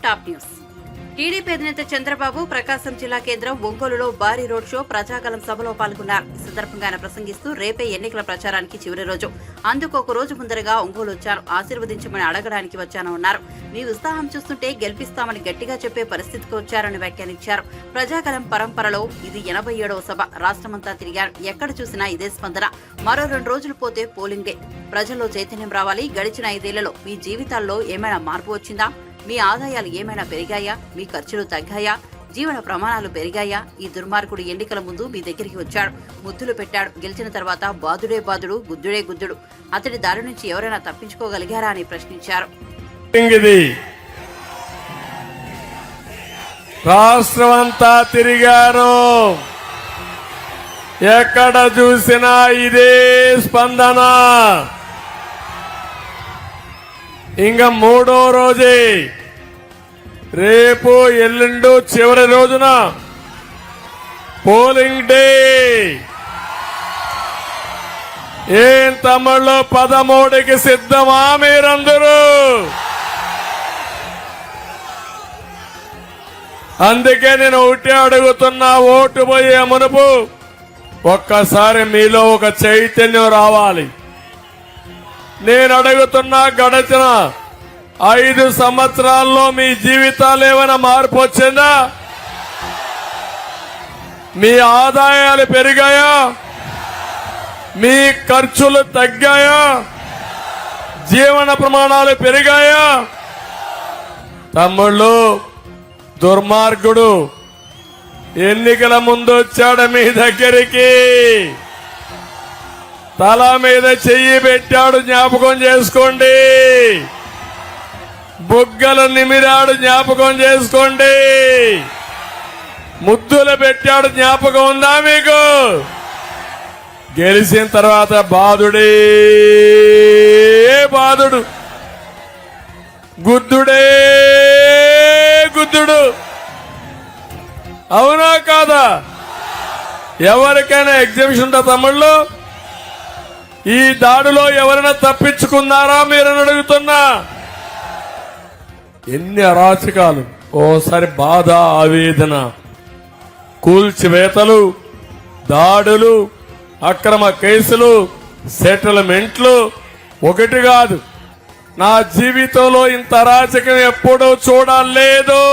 Top news. TDP అధినేత చంద్రబాబు ప్రకాశం జిల్లా కేంద్రం ఒంగోలులో భారీ రోడ్ షో ప్రజాగలం సభలో పాల్గొన్నారు. ఈ సందర్భంగా ఆయన ప్రసంగిస్తూ రేపే ఎన్నికల ప్రచారానికి చివరి రోజు, అందుకు ఒక రోజు ముందరగా ఒంగోలు వచ్చాను, ఆశీర్వదించమని అడగడానికి వచ్చానన్నారు. మీ ఉత్సాహం చూస్తుంటే గెలిపిస్తామని గట్టిగా చెప్పే పరిస్థితికి వచ్చారని వ్యాఖ్యానించారు. ప్రజాగలం పరంపరలో ఇది 87వ సభ. రాష్ట్రమంతా తిరిగారు, ఎక్కడ చూసినా ఇదే స్పందన. మరో 2 రోజులు పోతే పోలింగ్ డే. ప్రజల్లో చైతన్యం రావాలి. గడిచిన 5 ఏళ్లలో మీ జీవితాల్లో ఏమైనా మార్పు వచ్చిందా? మీ ఆదాయాలు ఏమైనా పెరిగాయా? మీ ఖర్చులు తగ్గాయా? జీవన ప్రమాణాలు పెరిగాయా? ఈ దుర్మార్గుడు ఎన్నికల ముందు మీ దగ్గరికి వచ్చాడు, ముద్దులు పెట్టాడు. గెలిచిన తర్వాత బాదుడే బాదుడు, గుద్దుడే గుద్దుడు. అతడి దారి నుంచి ఎవరైనా తప్పించుకోగలిగారా అని ప్రశ్నించారు. రాష్ట్రమంతా తిరిగారు, ఎక్కడ చూసినా ఇదే స్పందన. ఇంకా 3వ రోజే, రేపు ఎల్లుండు చివరి రోజున పోలింగ్ డే. ఏం తమ్ముళ్ళు 13కి సిద్ధమా మీరందరూ? అందుకే నేను ఒకటే అడుగుతున్నా, ఓటు పోయే మునుపు ఒక్కసారి మీలో ఒక చైతన్యం రావాలి. నేను అడుగుతున్నా, గడిచిన 5 సంవత్సరాల్లో మీ జీవితాలు ఏమైనా మార్పు వచ్చిందా? మీ ఆదాయాలు పెరిగాయా? మీ ఖర్చులు తగ్గాయా? జీవన ప్రమాణాలు పెరిగాయా? తమ్ముళ్ళు, దుర్మార్గుడు ఎన్నికల ముందు వచ్చాడు మీ దగ్గరికి, తల మీద చెయ్యి పెట్టాడు, జ్ఞాపకం చేసుకోండి. బుగ్గలు నిమిరాడు, జ్ఞాపకం చేసుకోండి. ముద్దులు పెట్టాడు, జ్ఞాపకం ఉందా మీకు? గెలిచిన తర్వాత బాధుడే బాధుడు, గుద్దుడే గుద్దుడు. అవునా కాదా? ఎవరికైనా ఎగ్జిబిషన్ ఉందా తమ్ముళ్ళు? ఈ దాడిలో ఎవరైనా తప్పించుకున్నారా మీరని అడుగుతున్నా. ఎన్ని అరాచకాలు! ఓసారి బాధ, ఆవేదన, కూల్చివేతలు, దాడులు, అక్రమ కేసులు, సెటిల్మెంట్లు. ఒకటి కాదు, నా జీవితంలో ఇంత అరాచకం ఎప్పుడూ చూడలేదు.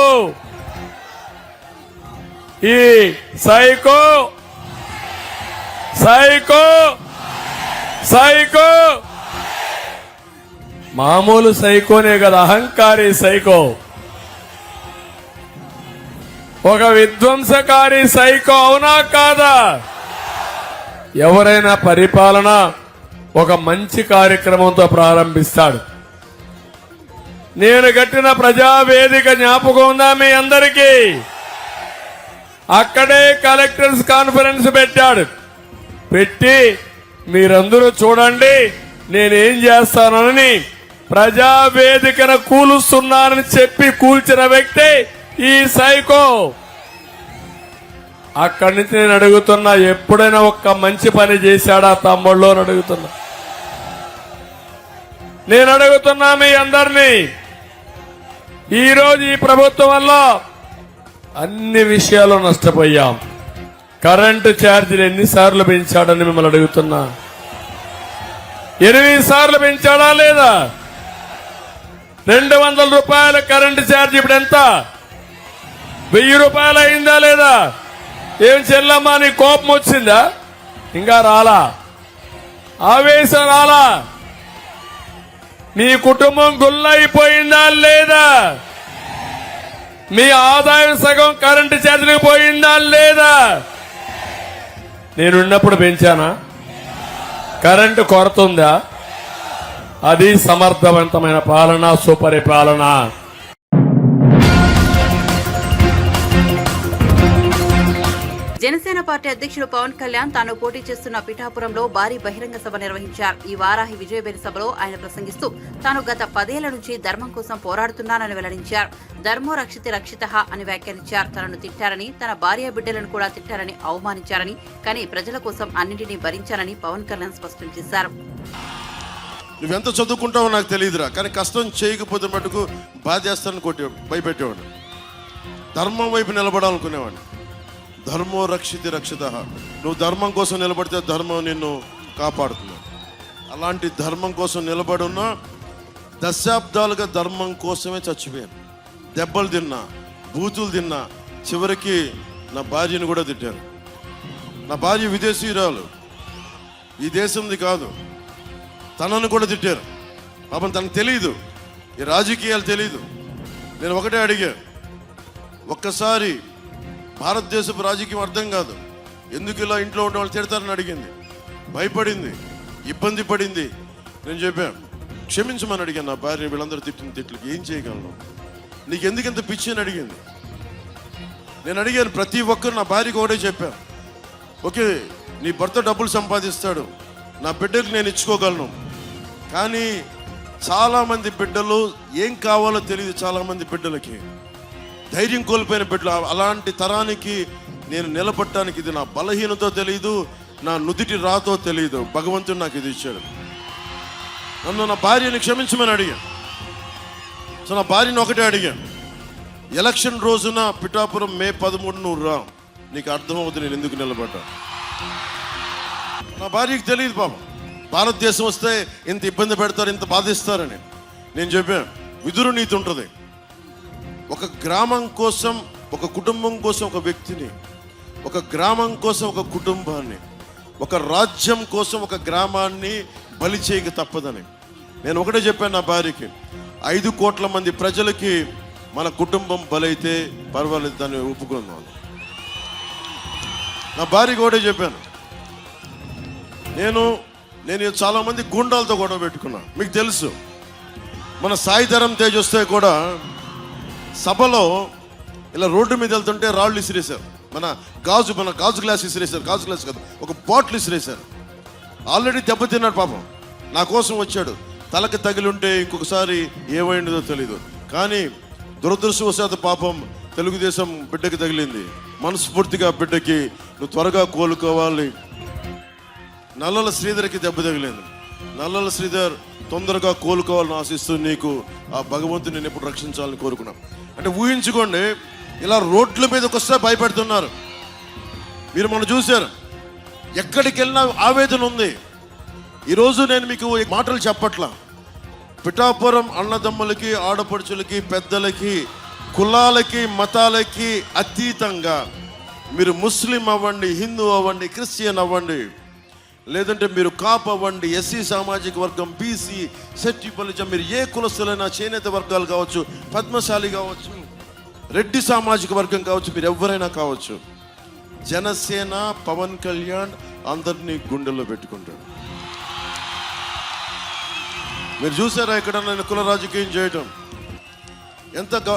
ఈ సైకో సైకో సైకో మామూలు సైకోనే కదా, అహంకారి సైకో, ఒక విధ్వంసకారి సైకో. అవునా కాదా? ఎవరైనా పరిపాలన ఒక మంచి కార్యక్రమంతో ప్రారంభిస్తాడు. నేను కట్టిన ప్రజావేదిక జ్ఞాపకం ఉందా మీ అందరికీ? అక్కడే కలెక్టర్స్ కాన్ఫరెన్స్ పెట్టాడు. పెట్టి మీరందరూ చూడండి నేనేం చేస్తానని ప్రజావేదికను కూలుస్తున్నానని చెప్పి కూల్చిన వ్యక్తి ఈ సైకో. అక్కడి నుంచి నేను అడుగుతున్నా, ఎప్పుడైనా ఒక్క మంచి పని చేశాడా తమ్ముళ్ళు అని అడుగుతున్నా. నేను అడుగుతున్నా మీ అందరినీ, ఈరోజు ఈ ప్రభుత్వం వల్ల అన్ని విషయాలు నష్టపోయాం. కరెంటు ఛార్జీలు ఎన్నిసార్లు పెంచాడని మిమ్మల్ని అడుగుతున్నా. 8 సార్లు పెంచాడా లేదా? 200 రూపాయల కరెంటు ఛార్జీ ఇప్పుడు ఎంత? 1000 రూపాయలు అయిందా లేదా? ఏం చెల్లమ్మా, నీ కోపం వచ్చిందా? ఇంకా రాలా? ఆవేశం రాలా? మీ కుటుంబం గుల్లైపోయిందా లేదా? మీ ఆదాయం సగం కరెంటు ఛార్జీలకు పోయిందా లేదా? నేనున్నప్పుడు పెంచానా? కరెంటు కొరత ఉందా? అది సమర్థవంతమైన పాలన, సుపరిపాలన. జనసేన పార్టీ అధ్యక్షుడు పవన్ కళ్యాణ్ తాను పోటీ చేస్తున్న పిఠాపురంలో భారీ బహిరంగ సభ నిర్వహించారు. ఈ వారాహి విజయబేరి సభలో ఆయన ప్రసంగిస్తూ తాను గత 10 ఏళ్ల నుంచి ధర్మం కోసం పోరాడుతున్నానని వెల్లడించారు. ధర్మో రక్షితి రక్షితః అని వ్యాఖ్యానించారు. తనను తిట్టారని, తన భార్య బిడ్డలను కూడా తిట్టారని, అవమానించారని, కానీ ప్రజల కోసం అన్నింటినీ భరించారని పవన్ కళ్యాణ్ స్పష్టం చేశారు. నువ్వెంత చదువుకుంటావో నాకు తెలియదురా, కానీ కష్టం చేయకపోతే మటుకు బాధేస్తానని భయపెట్టేవాడు. ధర్మం వైపు నిలబడాలనుకునేవాడిని. ధర్మో రక్షితి రక్షిత. నువ్వు ధర్మం కోసం నిలబడితే ధర్మం నిన్ను కాపాడుతుంది. అలాంటి ధర్మం కోసం నిలబడున్నా దశాబ్దాలుగా ధర్మం కోసమే చచ్చిపోయాను. దెబ్బలు తిన్నా, బూతులు తిన్నా, చివరికి నా భార్యను కూడా తిట్టారు. నా భార్య విదేశీయురాలు, ఈ దేశంది కాదు. తనను కూడా తిట్టారు. పాపం తనకు తెలియదు, ఈ రాజకీయాలు తెలియదు. నేను ఒకటే అడిగా, ఒక్కసారి భారతదేశపు రాజకీయం అర్థం కాదు, ఎందుకు ఇలా ఇంట్లో ఉండే వాళ్ళు తిడతారని అడిగింది. భయపడింది, ఇబ్బంది పడింది. నేను చెప్పాను, క్షమించమని అడిగాను నా భార్య. వీళ్ళందరూ తిట్టిన తిట్లకి ఏం చేయగలను, నీకు ఎందుకు ఎంత పిచ్చి అని అడిగింది. నేను అడిగాను ప్రతి ఒక్కరు, నా భార్యకి ఒకటే చెప్పాను, ఓకే నీ భర్త డబ్బులు సంపాదిస్తాడు, నా బిడ్డకు నేను ఇచ్చుకోగలను. కానీ చాలామంది బిడ్డలు ఏం కావాలో తెలియదు. చాలామంది బిడ్డలకి ధైర్యం కోల్పోయిన బిడ్డలు. అలాంటి తరానికి నేను నిలబడటానికి ఇది నా బలహీనతో తెలియదు, నా నుదిటి రాతో తెలియదు. భగవంతుడు నాకు ఇది ఇచ్చాడు. నన్ను నా భార్యని క్షమించమని అడిగాను. సో నా భార్యను ఒకటే అడిగాను, ఎలక్షన్ రోజున పిఠాపురం మే 13 నువ్వు రా, నీకు అర్థమవుతుంది నేను ఎందుకు నిలబడ్డా. నా భార్యకి తెలియదు పాపం, భారతదేశం వస్తే ఇంత ఇబ్బంది పెడతారు, ఇంత బాధిస్తారని. నేను చెప్పాను, విదురు నీతి ఉంటుంది. ఒక గ్రామం కోసం, ఒక కుటుంబం కోసం ఒక వ్యక్తిని, ఒక గ్రామం కోసం ఒక కుటుంబాన్ని, ఒక రాజ్యం కోసం ఒక గ్రామాన్ని బలి చేయక తప్పదని. నేను ఒకటే చెప్పాను నా భార్యకి, 5 కోట్ల మంది ప్రజలకి మన కుటుంబం బలైతే పర్వాలేదు, దాన్ని ఒప్పుకుందాం. నా భార్యకి ఒకటే చెప్పాను. నేను చాలామంది గుండాలతో గొడవ పెట్టుకున్నాను. మీకు తెలుసు, మన సాయిధరం తేజ్ వస్తే కూడా సభలో ఇలా రోడ్డు మీద వెళ్తుంటే రాళ్ళు ఇసిరేశారు. మన గాజు గ్లాస్ ఇసిరేశారు. గాజు గ్లాస్ కాదు, ఒక బాటిల్ ఇసిరేశారు. ఆల్రెడీ దెబ్బతిన్నాడు పాపం, నా కోసం వచ్చాడు. తలకి తగిలి ఉంటే ఇంకొకసారి ఏమైందో తెలీదు. కానీ దురదృష్టవశాత్తు పాపం తెలుగుదేశం బిడ్డకి తగిలింది. మనస్ఫూర్తిగా బిడ్డకి నువ్వు త్వరగా కోలుకోవాలి. నల్లల శ్రీధర్కి దెబ్బ తగిలింది. నల్లల శ్రీధర్ తొందరగా కోలుకోవాలని ఆశిస్తూ నీకు ఆ భగవంతుని నేను ఎప్పుడు రక్షించాలని కోరుకున్నాం. అంటే ఊహించుకోండి, ఇలా రోడ్ల మీదకి వస్తే భయపెడుతున్నారు. మీరు మనం చూశారు, ఎక్కడికి వెళ్ళినా ఆవేదన ఉంది. ఈరోజు నేను మీకు ఈ మాటలు చెప్పట్లా. పిఠాపురం అన్నదమ్ములకి, ఆడపడుచులకి, పెద్దలకి, కులాలకి, మతాలకి అతీతంగా మీరు ముస్లిం అవ్వండి, హిందూ అవ్వండి, క్రిస్టియన్ అవ్వండి, లేదంటే మీరు కాపు అవ్వండి, ఎస్సీ సామాజిక వర్గం, బీసీ, సెట్టి బలిజం, మీరు ఏ కులస్తులైనా, చేనేత వర్గాలు కావచ్చు, పద్మశాలి కావచ్చు, రెడ్డి సామాజిక వర్గం కావచ్చు, మీరు ఎవరైనా కావచ్చు, జనసేన పవన్ కళ్యాణ్ అందరినీ గుండెల్లో పెట్టుకుంటాడు. మీరు చూసారా ఇక్కడ నేను కుల రాజకీయం చేయటం?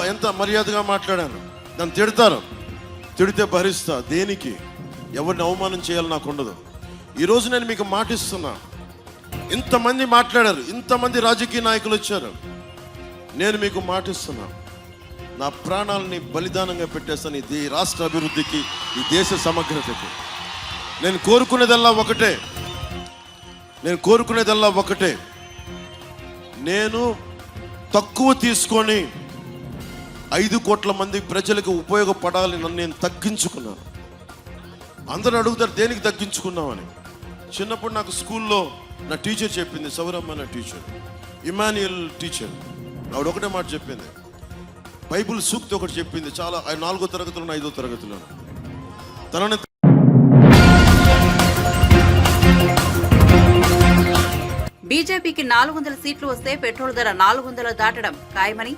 ఎంత మర్యాదగా మాట్లాడాను. నన్ను తిడతారు, తిడితే భరిస్తా. దేనికి? ఎవరిని అవమానం చేయాలి నాకు ఉండదు. ఈరోజు నేను మీకు మాటిస్తున్నా, ఇంతమంది మాట్లాడారు, ఇంతమంది రాజకీయ నాయకులు వచ్చారు. నేను మీకు మాటిస్తున్నా, నా ప్రాణాలని బలిదానంగా పెట్టేస్తాను ఈ రాష్ట్ర అభివృద్ధికి, ఈ దేశ సమగ్రతకి. నేను కోరుకునేదల్లా ఒకటే, నేను తక్కువ తీసుకొని 5 కోట్ల మంది ప్రజలకు ఉపయోగపడాలి. నన్ను నేను తగ్గించుకున్నాను. అందరూ అడుగుతారు దేనికి తగ్గించుకున్నామని. చిన్నప్పుడు నాకు స్కూల్లో నా టీచర్ చెప్పింది, సౌరమ్మ నా టీచర్, ఇమాన్యుయల్ టీచర్. ఆవిడ ఒకటే మాట చెప్పింది, బైబుల్ సూక్తి ఒకటి చెప్పింది. చాలా 4వ తరగతిలో 5వ తరగతిలో తనని బీజేపీకి 400 సీట్లు వస్తే పెట్రోల్ ధర 400 దాటడం ఖాయమని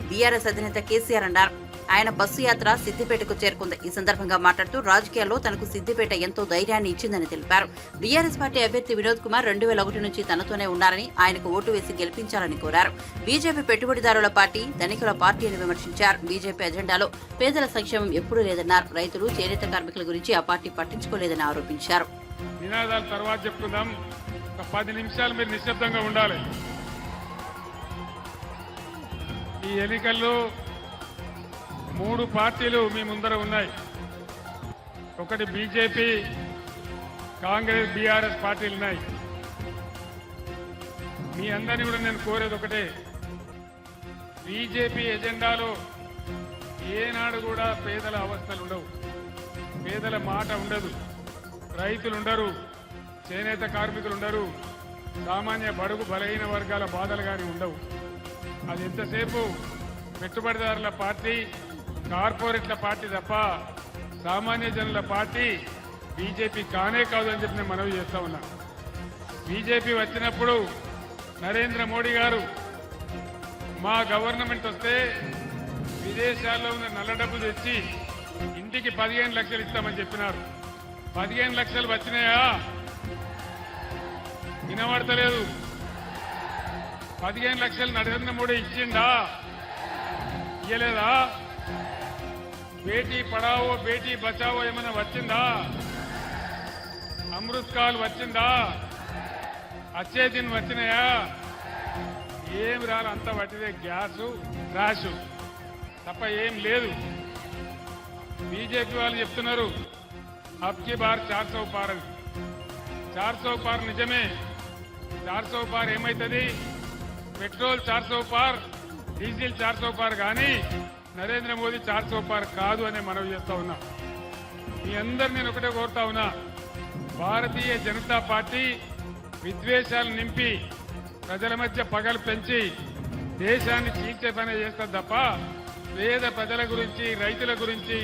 బీఆర్ఎస్ అధినేత కేసీఆర్ అన్నారు. ఆయన బస్సు యాత్ర సిద్దిపేటకు చేరుకుంది. ఈ సందర్భంగా మాట్లాడుతూ రాజకీయాల్లో తనకు సిద్దిపేట ఎంతో ధైర్యాన్ని ఇచ్చిందని తెలిపారు. బీఆర్ఎస్ పార్టీ అభ్యర్థి వినోద్ కుమార్ 2001 నుంచి తనతోనే ఉన్నారని, ఆయనకు ఓటు వేసి గెలిపించాలని కోరారు. బీజేపీ పెట్టుబడిదారుల పార్టీ, ధనికుల పార్టీ అని విమర్శించారు. బీజేపీ ఎజెండాలో పేదల సంక్షేమం ఎప్పుడూ లేదన్నారు. రైతులు, చేనేత కార్మికుల గురించి ఆ పార్టీ పట్టించుకోలేదని ఆరోపించారు. నినాదాల తర్వాత చెప్తున్నాం, ఒక 10 నిమిషాలు మీరు నిశ్శబ్దంగా ఉండాలి. ఈ ఎన్నికల్లో 3 పార్టీలు మీ ముందర ఉన్నాయి. ఒకటి బీజేపీ, కాంగ్రెస్, బీఆర్ఎస్ పార్టీలు ఉన్నాయి. మీ అందరినీ కూడా నేను కోరేది ఒకటే, బీజేపీ ఎజెండాలో ఏనాడు కూడా పేదల అవస్థలు ఉండవు, పేదల మాట ఉండదు, రైతులు ఉండరు, చేనేత కార్మికులు ఉండరు, సామాన్య బడుగు బలహీన వర్గాల బాధలు కానీ ఉండవు. అది ఎంతసేపు పెట్టుబడిదారుల పార్టీ, కార్పొరేట్ల పార్టీ తప్ప సామాన్య జనుల పార్టీ బీజేపీ కానే కాదు అని చెప్పి నేను మనవి చేస్తా ఉన్నా. బీజేపీ వచ్చినప్పుడు నరేంద్ర మోడీ గారు మా గవర్నమెంట్ వస్తే విదేశాల్లో ఉన్న నల్ల డబ్బులు తెచ్చి ఇంటికి 15 లక్షలు ఇస్తామని చెప్పినారు. 15 లక్షలు వచ్చినాయా? వినబడతలేదు. 15 లక్షలు నరేంద్ర మోడీ ఇచ్చిండా? ఇయ్యలేదా? బేటీ పడావో బేటీ బచావో ఏమైనా వచ్చిందా? అమృత్ కాల్ వచ్చిందా? అచ్చే దిన్ వచ్చినాయా? ఏం రాలి, అంత పట్టిదే గ్యాసు ట్రాషు తప్ప ఏం లేదు. బీజేపీ వాళ్ళు చెప్తున్నారు అబ్కి బార్ 400 పార్ అని. 400 పార్ నిజమే. 400 పార్ ఏమైతుంది? పెట్రోల్ 400 పార్, డీజిల్ 400 పార్, కానీ నరేంద్ర మోదీ 400 పార్ కాదు అనే మనవి చేస్తా ఉన్నా. మీ అందరు నేను ఒకటే కోరుతా ఉన్నా, భారతీయ జనతా పార్టీ విద్వేషాలు నింపి ప్రజల మధ్య పగలు పెంచి దేశాన్ని చీల్చే పని చేస్తుంది తప్ప పేద ప్రజల గురించి, రైతుల గురించి,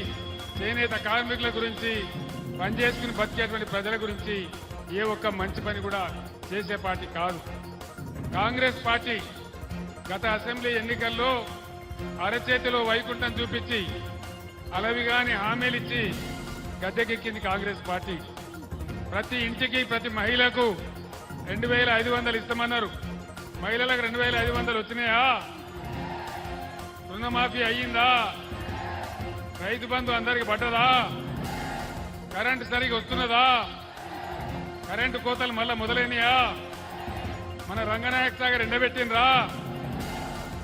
చేనేత కార్మికుల గురించి, పనిచేసుకుని బతికేటువంటి ప్రజల గురించి ఏ ఒక్క మంచి పని కూడా చేసే పార్టీ కాదు. కాంగ్రెస్ పార్టీ గత అసెంబ్లీ ఎన్నికల్లో అరచేతిలో వైకుంఠం చూపించి అలవిగాని హామీలిచ్చి గద్దెకెక్కింది కాంగ్రెస్ పార్టీ. ప్రతి ఇంటికి, ప్రతి మహిళకు 2500 ఇస్తామన్నారు. మహిళలకు 2500 వచ్చినాయా? రుణమాఫీ అయ్యిందా? రైతు బంధు అందరికి పడ్డదా? కరెంటు సరిగా వస్తున్నదా? కరెంటు కోతలు మళ్ళా మొదలైనయా? మన రంగనాయక సాగర్ ఎండబెట్టినరా?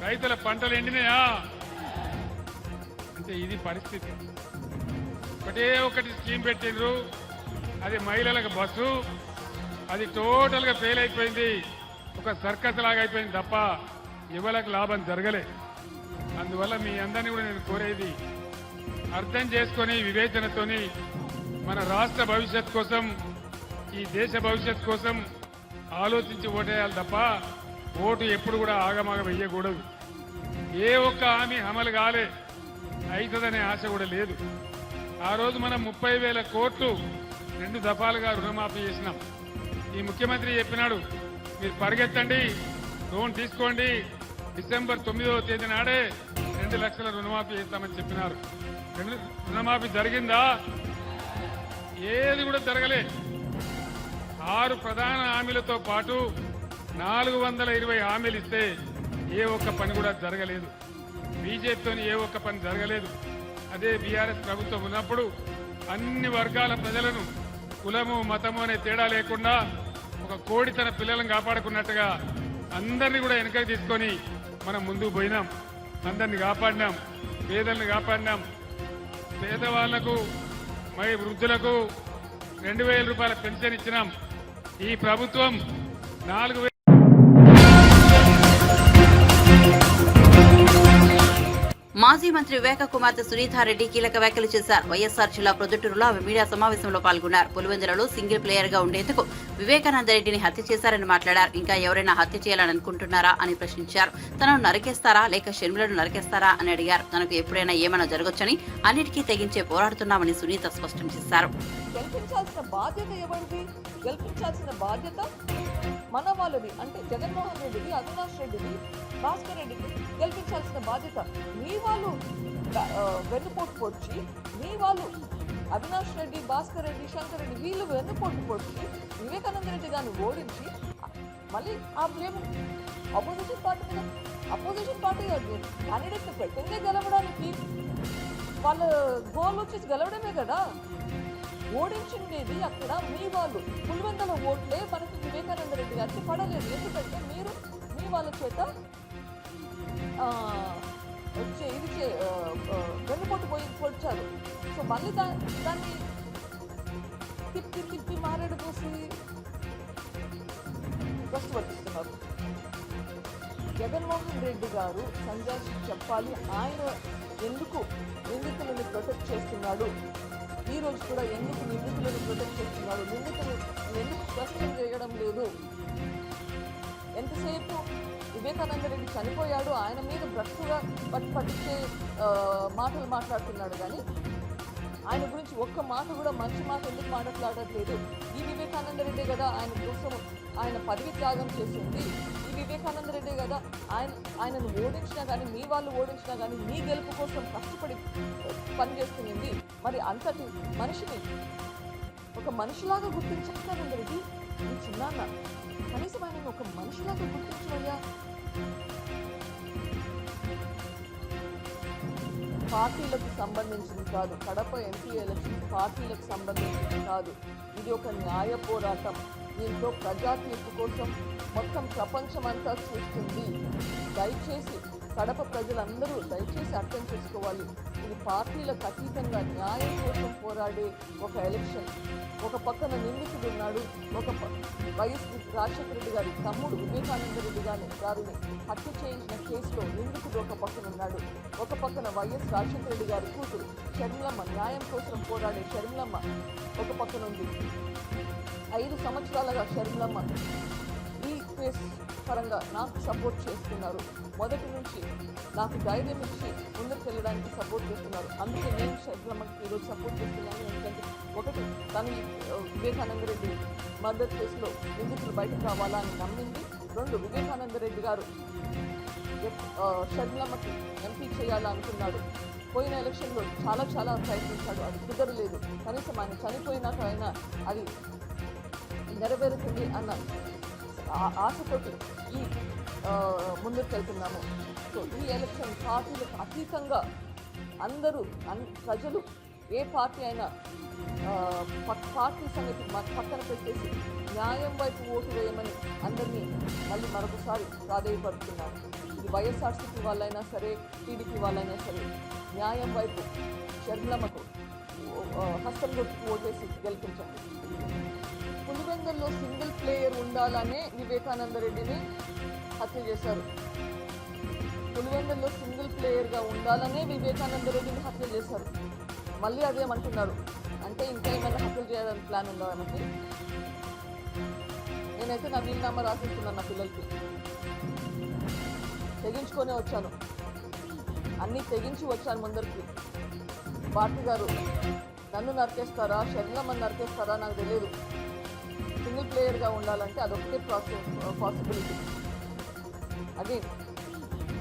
రైతుల పంటలు ఎండినాయా? అంటే ఇది పరిస్థితి. ఒకటి స్కీమ్ పెట్టిండ్రు, అది మహిళలకు బస్సు, అది టోటల్ గా ఫెయిల్ అయిపోయింది. ఒక సర్కస్ లాగా అయిపోయింది తప్ప యువలకు లాభం జరగలే. అందువల్ల మీ అందరినీ కూడా నేను కోరేది, అర్థం చేసుకొని వివేచనతోని మన రాష్ట్ర భవిష్యత్ కోసం, ఈ దేశ భవిష్యత్ కోసం ఆలోచించి ఓటేయాలి తప్ప ఓటు ఎప్పుడు కూడా ఆగమాగ వెయ్యకూడదు. ఏ ఒక్క హామీ అమలు కాలే, అవుతుందనే ఆశ కూడా లేదు. ఆ రోజు మనం 30,000 కోట్లు 2 దఫాలుగా రుణమాఫీ చేసినాం. ఈ ముఖ్యమంత్రి చెప్పినాడు, మీరు పరిగెత్తండి, లోన్ తీసుకోండి, డిసెంబర్ 9వ తేదీ నాడే 2 లక్షల రుణమాఫీ చేస్తామని చెప్పినారు. రుణమాఫీ జరిగిందా? ఏది కూడా జరగలే. 6 ప్రధాన హామీలతో పాటు 420 హామీలు ఇస్తే ఏ ఒక్క పని కూడా జరగలేదు. బీజేపీతో ఏ ఒక్క పని జరగలేదు. అదే బీఆర్ఎస్ ప్రభుత్వం ఉన్నప్పుడు అన్ని వర్గాల ప్రజలను కులము, మతము అనే తేడా లేకుండా ఒక కోడి తన పిల్లలను కాపాడుకున్నట్టుగా అందరినీ కూడా వెనకకి తీసుకొని మనం ముందుకు పోయినాం. అందరిని కాపాడినాం, పేదలను కాపాడినాం. పేదవాళ్లకు, మరి వృద్ధులకు 2000 రూపాయల పెన్షన్ ఇచ్చినాం. ఈ ప్రభుత్వం 4,000. మాజీ మంత్రి వివేక కుమార్తె సునీతారెడ్డి కీలక వ్యాఖ్యలు చేశారు. వైఎస్ఆర్ జిల్లా ప్రొద్దుటూరులో ఆమె మీడియా సమావేశంలో పాల్గొన్నారు. పులివెందులలో సింగిల్ ప్లేయర్ గా ఉండేందుకు వివేకానందరెడ్డిని హత్య చేశారని మాట్లాడారు. ఇంకా ఎవరైనా హత్య చేయాలని అనుకుంటున్నారా అని ప్రశ్నించారు. తనను నరికేస్తారా లేక షర్మిలను నరికేస్తారా అని అడిగారు. తనకు ఎప్పుడైనా ఏమైనా జరగొచ్చని అన్నిటికీ తెగించే పోరాడుతున్నామని సునీత స్పష్టం చేశారు. గెలిపించాల్సిన బాధ్యత ఎవరిది? గెలిపించాల్సిన బాధ్యత మన వాళ్ళది. అంటే జగన్మోహన్ రెడ్డిది, అవినాష్ రెడ్డిది, భాస్కర్ రెడ్డిది గెలిపించాల్సిన బాధ్యత. మీ వాళ్ళు వెన్నుపోటు పొడిచి, మీ వాళ్ళు అవినాష్ రెడ్డి, భాస్కర్ రెడ్డి, శంకర్ రెడ్డి వీళ్ళు వెన్నుపోటు పొడిచి వివేకానంద రెడ్డి గారిని ఓడించి మళ్ళీ ఆ బ్లేమ్ అపోజిషన్ పార్టీ మీద, అపోజిషన్ పార్టీ క్యాండిడేట్ పెట్టిందే గెలవడానికి. వాళ్ళ గోల్ వచ్చేసి గెలవడమే కదా. ఓడించిండేది అక్కడ మీ వాళ్ళు. పులివెందుల ఓట్లే మనకి వివేకానంద రెడ్డి గారికి పడలేదు. ఎందుకంటే మీరు మీ వాళ్ళ చేత వెన్నుపోటు పొడిచారు. సో మళ్ళీ దాన్ని తిప్పి మారేడు పోసి ప్రశ్నిస్తున్నారు. జగన్మోహన్ రెడ్డి గారు సంజయ్ చెప్పాలి, ఆయన ఎందుకు నిందితులను ప్రొటెక్ట్ చేస్తున్నాడు, ఈ రోజు కూడా ఎందుకు నిందితులను ప్రొటెక్ట్ చేస్తున్నాడు, నిందితులు ఎందుకు క్వశ్చన్ చేయడం లేదు. ఎంతసేపు వివేకానంద రెడ్డి చనిపోయాడు, ఆయన మీద భ్రష్టుగా పట్టించే మాటలు మాట్లాడుతున్నాడు, కానీ ఆయన గురించి ఒక్క మాట కూడా మంచి మాట ఎందుకు మాట్లాడట్లేదు. ఈ వివేకానంద రెడ్డి కదా ఆయన కోసం ఆయన పదవి త్యాగం చేసింది, ఈ వివేకానంద రెడ్డి కదా ఆయనను ఓడించినా కానీ, మీ వాళ్ళు ఓడించినా కానీ మీ గెలుపు కోసం కష్టపడి పనిచేస్తుంది. మరి అంతటి మనిషిని ఒక మనిషిలాగా గుర్తించానంద రెడ్డి, ఈ చిన్నాన్న కనీసం ఆయన ఒక మనిషిలాగా గుర్తించవయ్యా. పార్టీలకు సంబంధించింది కాదు, కడప ఎంపీ ఎలక్షన్ పార్టీలకు సంబంధించింది కాదు, ఇది ఒక న్యాయ పోరాటం. దీంట్లో ప్రజా తీర్పు కోసం మొత్తం ప్రపంచం అంతా చూస్తుంది. దయచేసి కడప ప్రజలందరూ దయచేసి అర్థం చేసుకోవాలి, ఇది పార్టీలకు అతీతంగా న్యాయం కోసం పోరాడే ఒక ఎలక్షన్. ఒక పక్కన నిందితుడు ఉన్నాడు, ఒక వైఎస్ రాజశేఖర రెడ్డి గారి తమ్ముడు వివేకానంద రెడ్డి గారిని హత్య చేయించిన కేసులో నిందితుడు ఒక పక్కన ఉన్నాడు, ఒక పక్కన వైఎస్ రాజశేఖర రెడ్డి గారి కూతురు షర్మిలమ్మ, న్యాయం కోసం పోరాడే షర్మిలమ్మ ఒక పక్కన ఉంది. 5 సంవత్సరాలుగా షర్మిలమ్మ ఈ కేసు పరంగా నాకు సపోర్ట్ చేస్తున్నారు, మొదటి నుంచి నాకు ధైర్యం ఇచ్చి ముందుకు వెళ్ళడానికి సపోర్ట్ చేస్తున్నారు. అందుకే నేను షర్మిలమ్మకి ఈరోజు సపోర్ట్ చేస్తున్నాను. ఎందుకంటే ఒకటి, తను వివేకానంద రెడ్డి మర్డర్ కేసులో నిందితులు బయటకు రావాలా అని నమ్మింది. 2, వివేకానంద రెడ్డి గారు షర్మిలమ్మకి ఎంపీ చేయాలనుకున్నాడు. పోయిన ఎలక్షన్లో చాలా ప్రయత్నించాడు, అది కుదరలేదు. కనీసం ఆయన చనిపోయినాక అయినా అది నెరవేరుతుంది అన్న ఆశతోటి ఈ ముందుకు వెళ్తున్నాము. సో ఈ ఎలక్షన్ పార్టీలకు అతీతంగా అందరూ ప్రజలు ఏ పార్టీ అయినా పార్టీ సంగతి పక్కన పెట్టేసి న్యాయం వైపు ఓటు వేయమని అందరినీ మళ్ళీ మరొకసారి ప్రాధేయపడుతున్నారు. ఇది వైఎస్ఆర్సీపీ వాళ్ళైనా సరే, టీడీపీ వాళ్ళైనా సరే, న్యాయం వైపు షర్మిలమ్మకు హస్తం గుర్తుకు ఓటేసి గెలిపించండి. పులివెందుల్లో సింగిల్ ప్లేయర్ ఉండాలనే వివేకానంద రెడ్డిని హత్య చేశారు. పులివెందుల్లో సింగిల్ ప్లేయర్గా ఉండాలనే వివేకానంద రెడ్డిని హత్య చేశారు. మళ్ళీ అదేమంటున్నారు అంటే ఇంకా ఏమైనా హత్యలు చేయడానికి ప్లాన్ ఉందా మనకి? నేనైతే నా వీలునామా రాసిస్తున్నాను నా పిల్లలకి. తెగించుకొనే వచ్చాను, అన్నీ తెగించి వచ్చాను ముందరికి. భారతి గారు నన్ను నరికేస్తారా, షర్మిలమ్మని నరికేస్తారా నాకు తెలియదు. సింగిల్ ప్లేయర్గా ఉండాలంటే అదొకటే పాసిబిలిటీ. అదే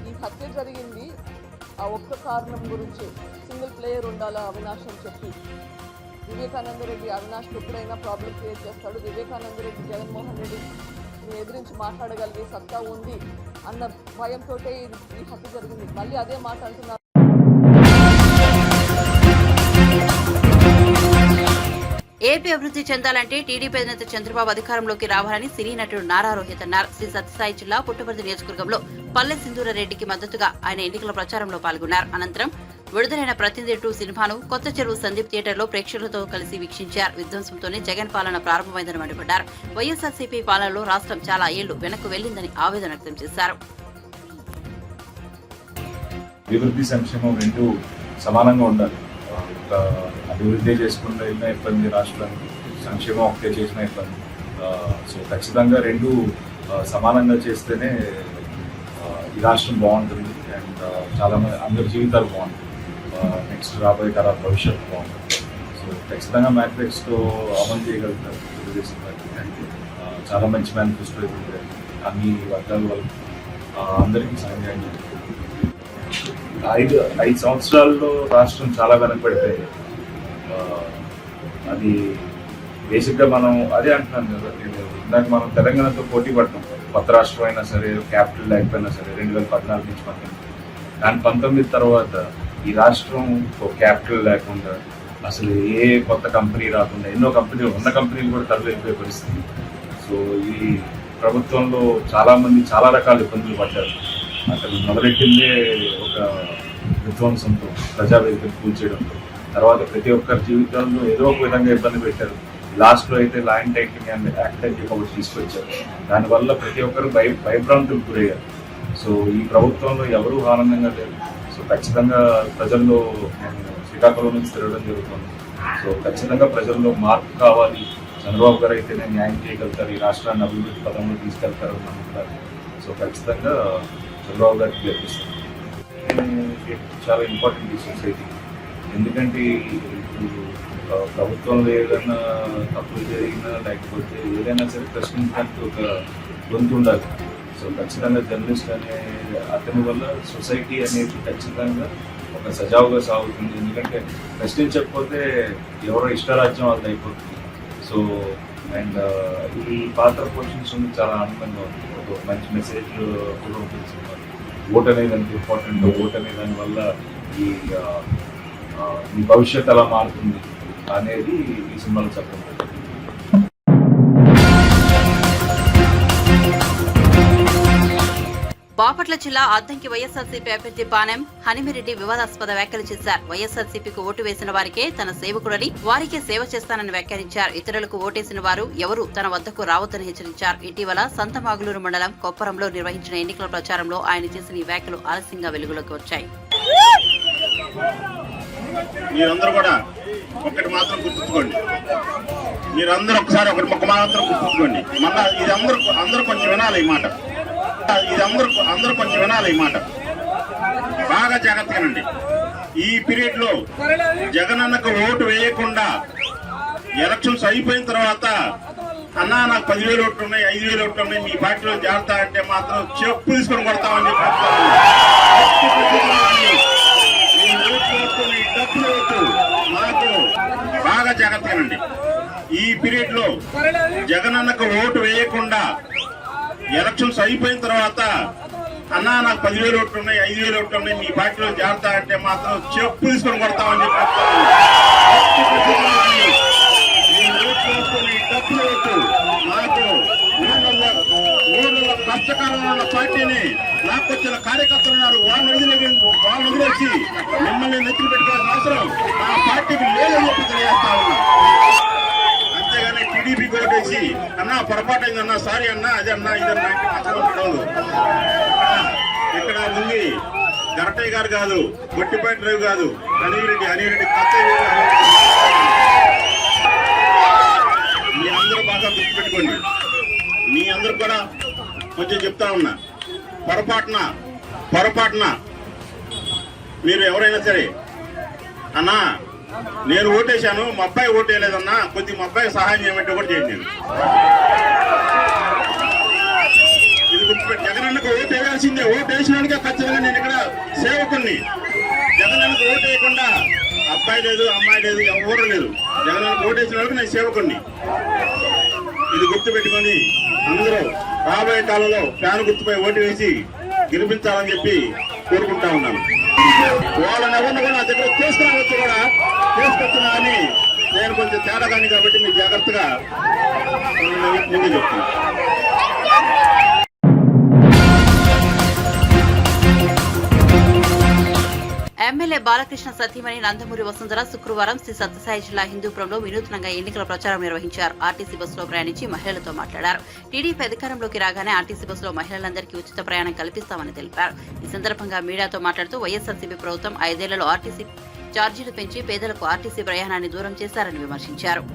ఈ హత్య జరిగింది ఆ ఒక్క కారణం గురించి. సింగిల్ ప్లేయర్ ఉండాలా అవినాష్ అని చెప్పి వివేకానంద రెడ్డి అవినాష్కి ఎప్పుడైనా ప్రాబ్లం క్రియేట్ చేస్తాడు. వివేకానంద రెడ్డి జగన్మోహన్ రెడ్డిని ఎదిరించి మాట్లాడగలిగే సత్తా ఉంది అన్న భయంతో ఈ హత్య జరిగింది. మళ్ళీ అదే మాట అంటున్నారు. ఏపీ అభివృద్ధి చెందాలంటే టీడీపీ అధినేత చంద్రబాబు అధికారంలోకి రావాలని సినీ నటుడు నారా రోహిత్ అన్నారు. శ్రీ సత్యసాయి జిల్లా పుట్టపర్తి నియోజకవర్గంలో పల్లె సింధూరారెడ్డికి మద్దతుగా ఆయన ఎన్నికల ప్రచారంలో పాల్గొన్నారు. అనంతరం విడుదలైన ప్రతినిధి 2 సినిమాను కొత్త చెరువు సందీప్ థియేటర్లో ప్రేక్షకులతో కలిసి వీక్షించారు. విధ్వంసంతోనే జగన్ పాలన ప్రారంభమైందని మండిపడ్డారు. వైఎస్ఆర్సీపీ పాలనలో రాష్ట్రం చాలా ఏళ్లు వెనక్కు వెళ్లిందని ఆవేదన వ్యక్తం చేశారు. అభివృద్ధి సంక్షేమం రెండు సమానంగా ఉండాలి. అభివృద్ధి చేసుకుంటే ఇబ్బంది రాష్ట్రానికి, సంక్షేమం ఒకటే చేసిన ఇబ్బంది. సో ఖచ్చితంగా రెండు సమానంగా చేస్తేనే ఈ రాష్ట్రం బాగుంటుంది అండ్ చాలామంది అందరి జీవితాలు బాగుంటుంది. నెక్స్ట్ రాబోయే తరాల భవిష్యత్తు బాగుంటుంది. సో ఖచ్చితంగా మేనిఫెస్టో అమలు చేయగలుగుతారు తెలుగుదేశం పార్టీ. అంటే చాలా మంచి మేనిఫెస్టో అయితే అన్ని వర్గాల వాళ్ళకి అందరికీ సాయం చేయండి. 5 సంవత్సరాల్లో రాష్ట్రం చాలా వెనకబడిపోయింది. అది బేసిక్గా మనం అదే అంటున్నాం కదా, ఇందాక మనం తెలంగాణతో పోటీ పడతాం. కొత్త రాష్ట్రం అయినా సరే, క్యాపిటల్ లేకపోయినా సరే 2014 నుంచి 19. దాని 19 తర్వాత ఈ రాష్ట్రం క్యాపిటల్ లేకుండా, అసలు ఏ కొత్త కంపెనీ రాకుండా, ఎన్నో కంపెనీలు ఉన్న కంపెనీలు కూడా తరలిపోయే పరిస్థితి. సో ఈ ప్రభుత్వంలో చాలామంది చాలా రకాల ఇబ్బందులు పడ్డారు. అసలు మొదలెట్టిందే ఒక విధ్వంసంతో, ప్రజావేదికను కూల్చేయడంతో. తర్వాత ప్రతి ఒక్కరి జీవితంలో ఏదో ఒక విధంగా ఇబ్బంది పెట్టారు. లాస్ట్లో అయితే ల్యాండ్ టైటిలింగ్ అండ్ యాక్ట్ అని చెప్పి ఒకటి తీసుకొచ్చారు. దానివల్ల ప్రతి ఒక్కరు భయభ్రాంతులకు గురయ్యారు. సో ఈ ప్రభుత్వంలో ఎవరూ ఆనందంగా లేరు. సో ఖచ్చితంగా ప్రజల్లో నేను శ్రీకాకుళం నుంచి తిరగడం జరుగుతుంది. సో ఖచ్చితంగా ప్రజల్లో మార్పు కావాలి. చంద్రబాబు గారు అయితేనే న్యాయం చేయగలుగుతారు, ఈ రాష్ట్రాన్ని అభివృద్ధి పదంలో తీసుకెళ్తారు అని నమ్ముతారు. సో ఖచ్చితంగా చంద్రబాబు గారికి గెలిపిస్తారు. చాలా ఇంపార్టెంట్ ఈ సొసైటీ. ఎందుకంటే ఇప్పుడు ప్రభుత్వంలో ఏదైనా తప్పులు జరిగినా లేకపోతే ఏదైనా సరే ప్రశ్నించడానికి ఒక గొంతు ఉండాలి. సో ఖచ్చితంగా జర్నలిస్ట్ అనే అతని వల్ల సొసైటీ అనేది ఖచ్చితంగా ఒక సజావుగా సాగుతుంది. ఎందుకంటే ప్రశ్నించకపోతే ఎవరో ఇష్టరాజ్యం వాళ్ళది అయిపోతుంది. సో అండ్ ఈ పాత్ర పోషించడం చాలా ఆనందంగా ఉంది. ఒక మంచి మెసేజ్ కూడా ఉంటుంది. ఓట్ అనేది అంత ఇంపార్టెంట్. ఓట్ అనే దానివల్ల ఈ భవిష్యత్ ఎలా మారుతుంది అనేది ఈ సినిమాలో చెప్పడం. బాపట్ల జిల్లా అద్దంకి వైఎస్ఆర్సీపీ అభ్యర్థి పానెం హనిమిరెడ్డి వివాదాస్పద వ్యాఖ్యలు చేశారు. వైఎస్ఆర్సీపీకి ఓటు వేసిన వారికే తన సేవకుడని, వారికే సేవ చేస్తానని వ్యాఖ్యానించారు. ఇతరులకు ఓటేసిన వారు ఎవరూ తన వద్దకు రావద్దని హెచ్చరించారు. ఇటీవల సంతమాగులూరు మండలం కొప్పరంలో నిర్వహించిన ఎన్నికల ప్రచారంలో ఆయన చేసిన ఈ వ్యాఖ్యలు ఆలస్యంగా వెలుగులోకి వచ్చాయి. మీరందరూ కూడా ఒకటి మాత్రం గుర్తుంచుకోండి. మీరందరూ ఒకసారి ఒకటి మొక్క మాత్రం గుర్తుంచుకోండి. మళ్ళా ఇది అందరూ కొంచెం వినాలి ఈ మాట. అందరూ కొంచెం వినాలి ఈ మాట. బాగా జాగ్రత్తగానండి. ఈ పీరియడ్ లో జగనన్నకు ఓటు వేయకుండా ఎలక్షన్స్ అయిపోయిన తర్వాత అన్నా నాకు 10,000 ఓట్లు ఉన్నాయి, 5,000 ఓట్లు ఉన్నాయి, మీ పార్టీలో చేరతా అంటే మాత్రం చెప్పు తీసుకొని కొడతామని చెప్పి డబ్బులు ఓటు మాకు బాగా జాగ్రత్తగానండి. ఈ పీరియడ్ లో జగనన్నకు ఓటు వేయకుండా ఎలక్షన్స్ అయిపోయిన తర్వాత అన్నా నాకు 10,000 ఓట్లు ఉన్నాయి, 5,000 ఓట్లు ఉన్నాయి, మీ పార్టీలో చేరతా అంటే మాత్రం చెప్పు తీసుకొని కొడతామని చెప్పి డబ్బులు ఓటు మాకు ఊళ్ళో కష్టకాలంలో ఉన్న పార్టీని లాక్కొచ్చిన కార్యకర్తలు ఉన్నారు. వాళ్ళని వదిలేసి మిమ్మల్ని నెత్తులు పెట్టుకోవాల్సిన అవసరం ఆ పార్టీకి లేదని చెప్పి తెలియజేస్తా ఉన్నా. అంతేగాని టీడీపీ ఓటేసి అన్నా పొరపాటు అయిందన్నా, సారీ అన్నా, అదన్నా ఇదన్నా ఇక్కడ ఉంది గరటయ్య గారు కాదు, గొట్టిపేట రవి కాదు, హనీరెడ్డి కత్తయ్య. మీ అందరూ బాగా గుర్తుపెట్టుకోండి. మీ అందరూ కూడా కొంచెం చెప్తా ఉన్నా, పొరపాటున మీరు ఎవరైనా సరే అన్నా నేను ఓటేశాను, మా అబ్బాయి ఓటేయలేదన్నా, కొద్దిగా మా అబ్బాయి సహాయం చేయమంటే కూడా చేయండి. నేను ఇది గుర్తుపెట్టి జగనన్నకు ఓటు వేయాల్సిందే. ఓటు వేసినానికే ఖచ్చితంగా నేను ఇక్కడ సేవకుని. జగనన్నకు ఓటు వేయకుండా అబ్బాయి లేదు, అమ్మాయి లేదు, ఎవరు లేదు. జగనన్నకు ఓటు వేసిన వాళ్ళకి నేను సేవకుని. ఇది గుర్తుపెట్టుకొని అందరూ రాబోయే కాలంలో ఫ్యాన్ గుర్తుపై ఓటు వేసి గెలిపించాలని చెప్పి కోరుకుంటా ఉన్నాను. వాళ్ళని ఎవరిని కూడా నా దగ్గర తీసుకురావచ్చు, కూడా తీసుకొచ్చినా అని నేను కొంచెం తేడా కానీ కాబట్టి మీరు జాగ్రత్తగా ముందు చెప్తున్నాను. ఎమ్మెల్యే బాలకృష్ణ సతీమణి నందమూరి వసుంధర శుక్రవారం శ్రీ సత్యసాయి జిల్లా హిందూపురంలో వినూత్నంగా ఎన్నికల ప్రచారం నిర్వహించారు. ఆర్టీసీ బస్సులో ప్రయాణించి మహిళలతో మాట్లాడారు. టీడీపీ అధికారంలోకి రాగానే ఆర్టీసీ బస్సులో మహిళలందరికీ ఉచిత ప్రయాణం కల్పిస్తామని తెలిపారు. ఈ సందర్భంగా మీడియాతో మాట్లాడుతూ వైఎస్ఆర్సీపీ ప్రభుత్వం 5 ఏళ్లలో ఆర్టీసీ ఛార్జీలు పెంచి పేదలకు ఆర్టీసీ ప్రయాణాన్ని దూరం చేశారని విమర్శించారు.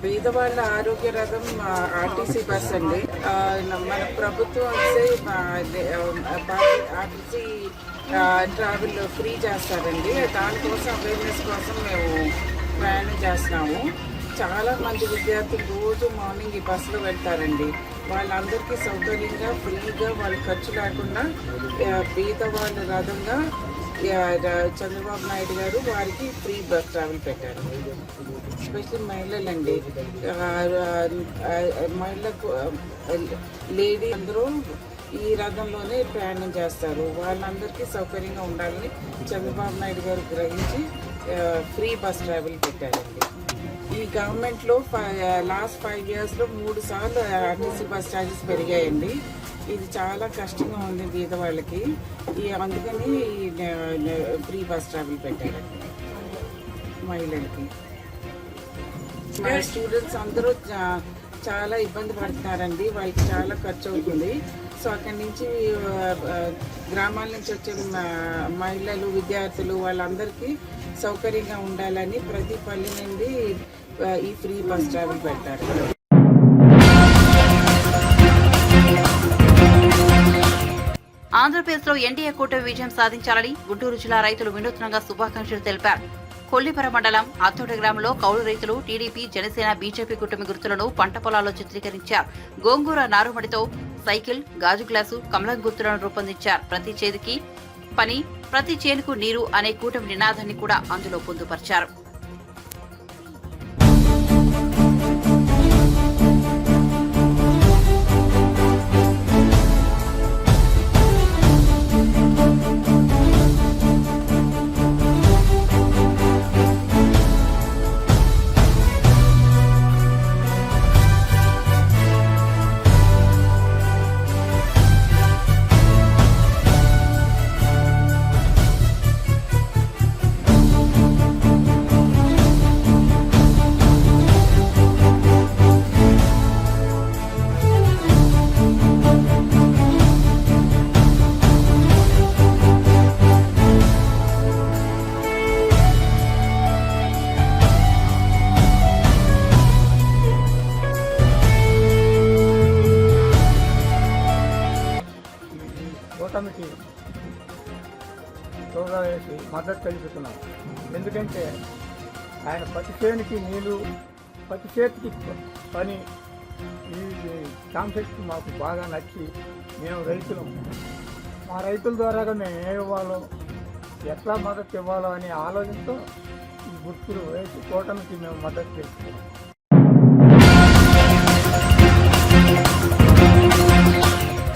పేదవాళ్ళ ఆరోగ్య రథం ఆర్టీసీ బస్ అండి. మన ప్రభుత్వం ఆర్టీసీ ట్రావెల్ ఫ్రీ చేస్తారండి. దానికోసం అవేర్నెస్ కోసం మేము ప్రయాణం చేస్తున్నాము. చాలా మంది విద్యార్థులు రోజు మార్నింగ్ ఈ బస్సులో వెళ్తారండి. వాళ్ళందరికీ సౌకర్యంగా ఫ్రీగా వాళ్ళ ఖర్చు లేకుండా పేదవాళ్ళ రథంగా చంద్రబాబు నాయుడు గారు వారికి ఫ్రీ బస్ ట్రావెల్ పెట్టారు. ఎస్పెషల్లీ మహిళలండి, మహిళలకు లేడీ అందరూ ఈ రథంలోనే ప్రయాణం చేస్తారు. వాళ్ళందరికీ సౌకర్యంగా ఉండాలని చంద్రబాబు నాయుడు గారు గ్రహించి ఫ్రీ బస్ ట్రావెల్ పెట్టారండి. ఈ గవర్నమెంట్లో లాస్ట్ 5 yearsలో 3 సార్లు ఆర్టీసీ బస్ ఛార్జెస్ పెరిగాయండి. ఇది చాలా కష్టంగా ఉంది బీద వాళ్ళకి. అందుకని ఫ్రీ బస్ ట్రావెల్ పెట్టారండి మహిళలకి. మా స్టూడెంట్స్ అందరూ చాలా ఇబ్బంది పడుతున్నారండి. వాళ్ళకి చాలా ఖర్చు అవుతుంది. సో అక్కడి నుంచి గ్రామాల నుంచి వచ్చే మహిళలు, విద్యార్థులు వాళ్ళందరికీ సౌకర్యంగా ఉండాలని ప్రతి పల్లె నుండి ఈ ఫ్రీ బస్ ట్రావెల్ పెట్టారు. ఆంధ్రప్రదేశ్లో ఎన్డీఏ కూటమి విజయం సాధించాలని గుంటూరు జిల్లా రైతులు వినూత్నంగా శుభాకాంక్షలు తెలిపారు. కొల్లిపర మండలం అత్తోట గ్రామంలో కౌలు రైతులు టీడీపీ, జనసేన, బీజేపీ కూటమి గుర్తులను పంట పొలాల్లో చిత్రీకరించారు. గోంగూర నారుమడితో సైకిల్, గాజు గ్లాసు, కమలం గుర్తులను రూపొందించారు. ప్రతి చేతికి పని, ప్రతి చేనుకు నీరు అనే కూటమి నినాదాన్ని కూడా అందులో పొందుపరిచారు. కూటమికి తోడుగా వేసి మద్దతు తెలుపుతున్నాం. ఎందుకంటే ఆయన ప్రతి చేనికి నీళ్ళు, ప్రతి చేతికి పని, ఈ కాన్సెప్ట్ మాకు బాగా నచ్చి మేము రైతులం, మా రైతుల ద్వారాగా మేము ఏ ఇవ్వాలో, ఎట్లా మద్దతు ఇవ్వాలో అనే ఆలోచనతో ఈ గుర్తులు వేసి కూటమికి మేము మద్దతు తెలుపుతున్నాం.